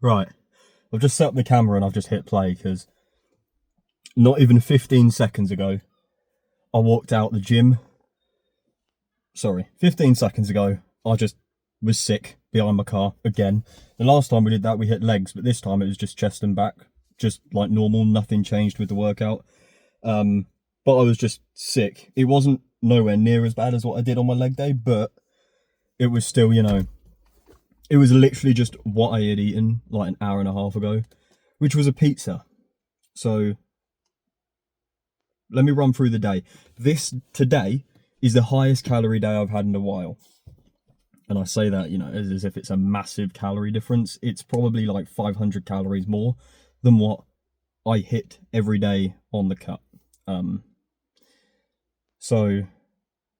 Right, I've just set up the camera and I've just hit play because not even 15 seconds ago, I walked out the gym. Sorry, 15 seconds ago, I just was sick behind my car again. The last time we did that, we hit legs, but this time it was just chest and back, just like normal, nothing changed with the workout. But I was just sick. It wasn't nowhere near as bad as what I did on my leg day, but it was still, it was literally just what I had eaten like an hour and a half ago, which was a pizza. So let me run through the day. Today is the highest calorie day I've had in a while. And I say that, as if it's a massive calorie difference. It's probably like 500 calories more than what I hit every day on the cut. So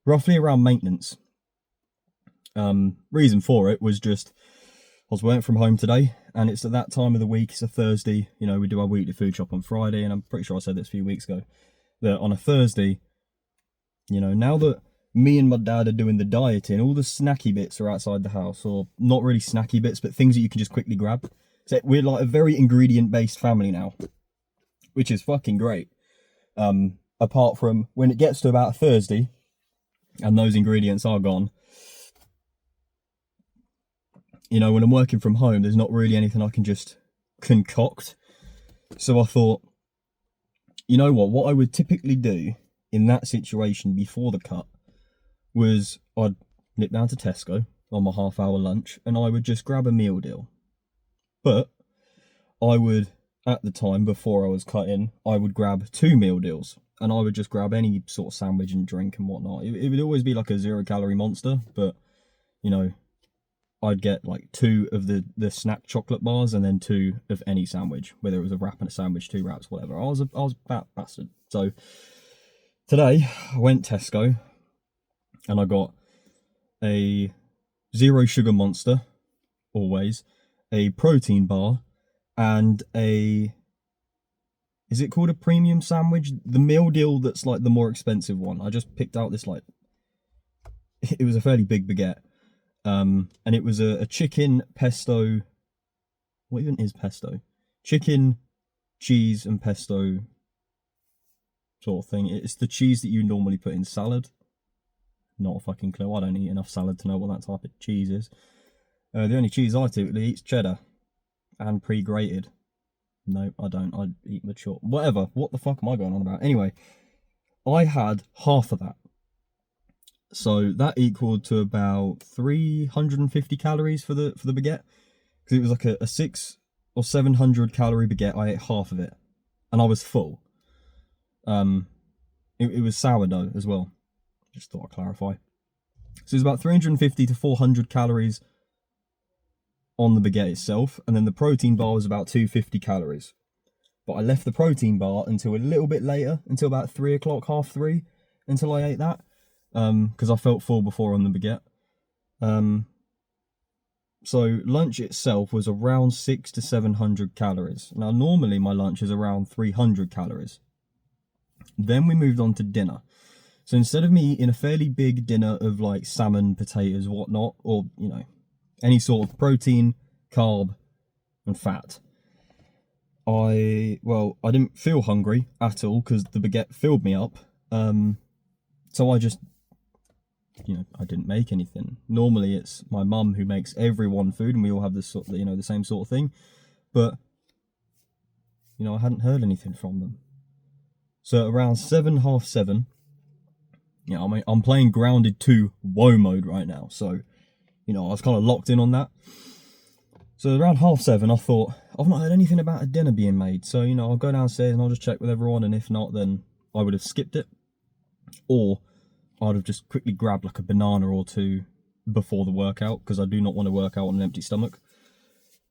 roughly around maintenance. Reason for it was just, I was working from home today, and it's at that time of the week, it's a Thursday, we do our weekly food shop on Friday, and I'm pretty sure I said this a few weeks ago, that on a Thursday, now that me and my dad are doing the dieting, all the snacky bits are outside the house, or not really snacky bits, but things that you can just quickly grab. So we're like a very ingredient-based family now, which is fucking great. Apart from when it gets to about Thursday, and those ingredients are gone, when I'm working from home, there's not really anything I can just concoct. So I thought, you know what I would typically do in that situation before the cut was I'd nip down to Tesco on my half-hour lunch and I would just grab a meal deal. But I would, at the time, before I was cutting, I would grab 2 meal deals. And I would just grab any sort of sandwich and drink and whatnot. It would always be like a 0-calorie monster, but, I'd get like 2 of the snack chocolate bars and then 2 of any sandwich, whether it was a wrap and a sandwich, 2 wraps, whatever. I was a fat bastard. So today I went Tesco and I got a 0 sugar monster, always, a protein bar, and is it called a premium sandwich? The meal deal that's like the more expensive one. I just picked out this it was a fairly big baguette. And it was a chicken pesto. What even is pesto? Chicken, cheese, and pesto sort of thing. It's the cheese that you normally put in salad. Not a fucking clue. I don't eat enough salad to know what that type of cheese is. The only cheese I typically eat is cheddar and pre-grated. No, I don't. I eat mature. Whatever. What the fuck am I going on about? Anyway, I had half of that. So that equaled to about 350 calories for the baguette. Because it was like a 600 or 700 calorie baguette. I ate half of it. And I was full. It was sourdough as well. Just thought I'd clarify. So it was about 350 to 400 calories on the baguette itself. And then the protein bar was about 250 calories. But I left the protein bar until a little bit later. Until about 3 o'clock, half 3. Until I ate that. Because I felt full before on the baguette. So lunch itself was around 600 to 700 calories. Now normally my lunch is around 300 calories. Then we moved on to dinner. So instead of me eating a fairly big dinner of like salmon, potatoes, whatnot, or any sort of protein, carb, and fat, I didn't feel hungry at all because the baguette filled me up. So I just, I didn't make anything. Normally it's my mum who makes everyone food and we all have this sort of, the same sort of thing. But, I hadn't heard anything from them. So around 7, half 7, I'm playing Grounded 2 woe mode right now. So, I was kind of locked in on that. So around half 7, I thought, I've not heard anything about a dinner being made. So, I'll go downstairs and I'll just check with everyone. And if not, then I would have skipped it. Or I'd have just quickly grabbed like a banana or 2 before the workout, because I do not want to work out on an empty stomach.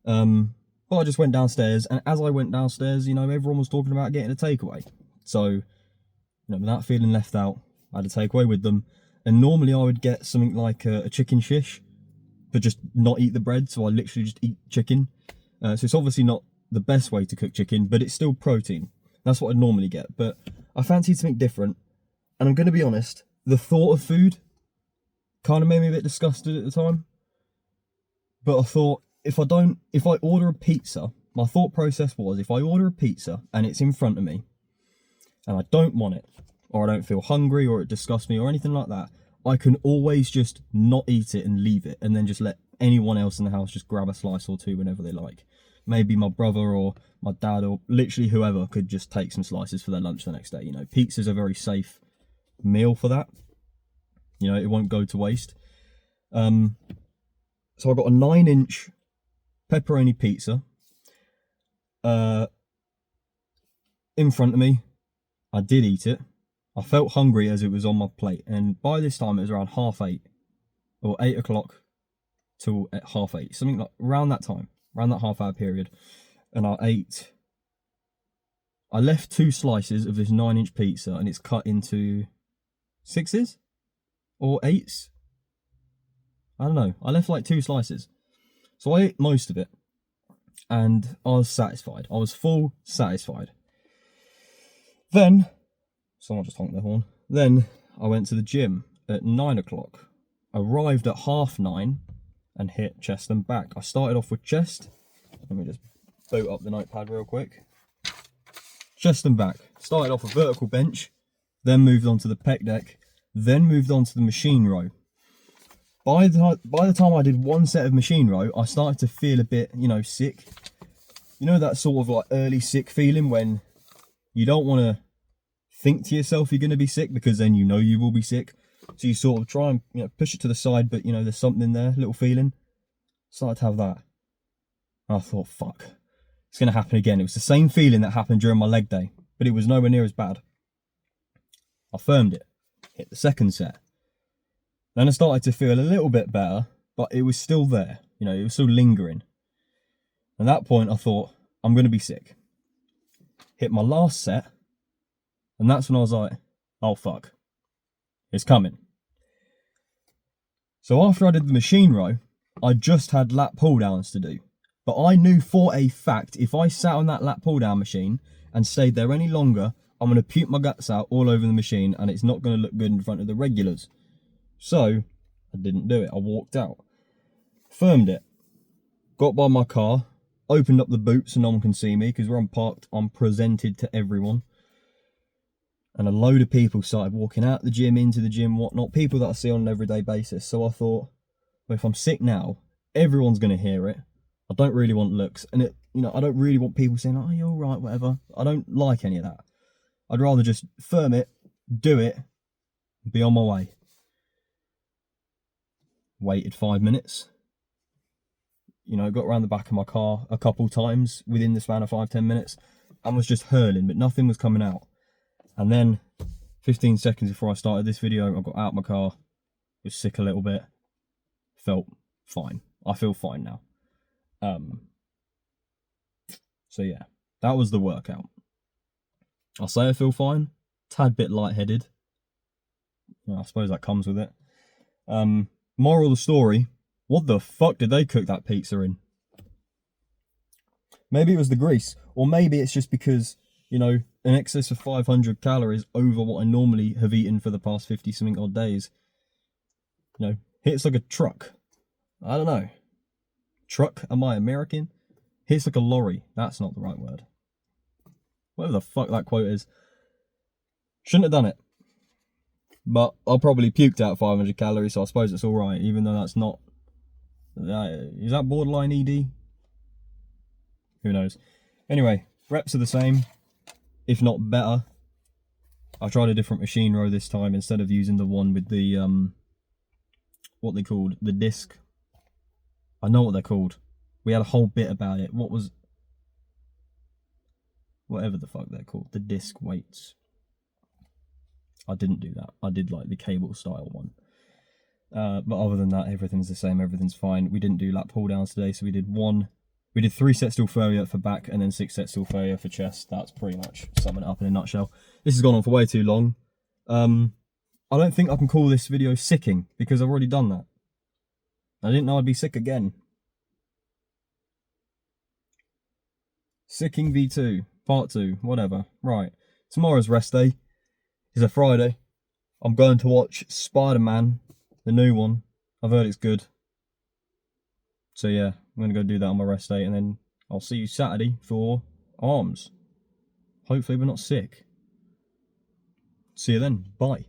But I just went downstairs, and as I went downstairs, everyone was talking about getting a takeaway. So, without feeling left out, I had a takeaway with them. And normally I would get something like a chicken shish, but just not eat the bread, so I literally just eat chicken. So it's obviously not the best way to cook chicken, but it's still protein. That's what I'd normally get. But I fancied something different. And I'm going to be honest, the thought of food kind of made me a bit disgusted at the time. But I thought, if I order a pizza, my thought process was, if I order a pizza and it's in front of me and I don't want it, or I don't feel hungry, or it disgusts me, or anything like that, I can always just not eat it and leave it, and then just let anyone else in the house just grab a slice or two whenever they like. Maybe my brother or my dad or literally whoever could just take some slices for their lunch the next day. You know, pizza's a very safe meal for that. You know, it won't go to waste. So I got a 9-inch pepperoni pizza in front of me. I did eat it. I felt hungry as it was on my plate, and by this time it was around 8:30 or 8 o'clock till at 8:30, something like around that time, around that half-hour period. And I left 2 slices of this 9-inch pizza, and it's cut into 6s or 8s. I don't know. I left like 2 slices. So I ate most of it, and I was satisfied. I was full satisfied. Then, someone just honked their horn. Then I went to the gym at 9 o'clock. Arrived at 9:30 and hit chest and back. I started off with chest. Let me just boot up the notepad real quick. Chest and back. Started off with vertical bench, then moved on to the pec deck, then moved on to the machine row. By the time I did 1 set of machine row, I started to feel a bit, you know, sick. You know that sort of like early sick feeling when you don't want to think to yourself you're going to be sick, because then you know you will be sick. So you sort of try and, you know, push it to the side, but you know there's something there, little feeling. Started to have that. And I thought, fuck, it's going to happen again. It was the same feeling that happened during my leg day, but it was nowhere near as bad. I firmed it, hit the second set. Then I started to feel a little bit better, but it was still there. You know, it was still lingering. At that point, I thought, I'm going to be sick. Hit my last set, and that's when I was like, oh fuck, it's coming. So after I did the machine row, I just had lat pull downs to do. But I knew for a fact, if I sat on that lat pull down machine and stayed there any longer, I'm going to puke my guts out all over the machine, and it's not going to look good in front of the regulars. So I didn't do it. I walked out, firmed it, got by my car, opened up the boot so no one can see me, because where I'm parked, I'm presented to everyone. And a load of people started walking out the gym, into the gym, whatnot, people that I see on an everyday basis. So I thought, well, if I'm sick now, everyone's going to hear it. I don't really want looks. And it, you know, I don't really want people saying, oh, you're all right, whatever. I don't like any of that. I'd rather just firm it, do it, and be on my way. Waited 5 minutes. You know, got around the back of my car a couple times within the span of 5-10 minutes, and was just hurling, but nothing was coming out. And then 15 seconds before I started this video, I got out of my car, was sick a little bit, felt fine. I feel fine now. So yeah, that was the workout. I'll say I feel fine, tad bit lightheaded. You know, I suppose that comes with it. Moral of the story, what the fuck did they cook that pizza in? Maybe it was the grease, or maybe it's just because, you know, in excess of 500 calories over what I normally have eaten for the past 50 something odd days. You know, hits like a truck. I don't know. Truck? Am I American? Hits like a lorry. That's not the right word. Whatever the fuck that quote is. Shouldn't have done it. But I probably puked out 500 calories, so I suppose it's alright, even though that's not... is that borderline ED? Who knows. Anyway, reps are the same, if not better. I tried a different machine row this time, instead of using the one with the, what they called, the disc. I know what they're called. We had a whole bit about it. What was... whatever the fuck they're called. The disc weights. I didn't do that. I did like the cable style one. But other than that, everything's the same. Everything's fine. We didn't do lat pull downs today, so we did 3 sets still failure for back, and then 6 sets still failure for chest. That's pretty much summing it up in a nutshell. This has gone on for way too long. I don't think I can call this video sicking, because I've already done that. I didn't know I'd be sick again. Sicking V2, part 2, whatever. Right. Tomorrow's rest day. It's a Friday. I'm going to watch Spider-Man, the new one. I've heard it's good. So yeah, I'm going to go do that on my rest day, and then I'll see you Saturday for arms. Hopefully we're not sick. See you then. Bye.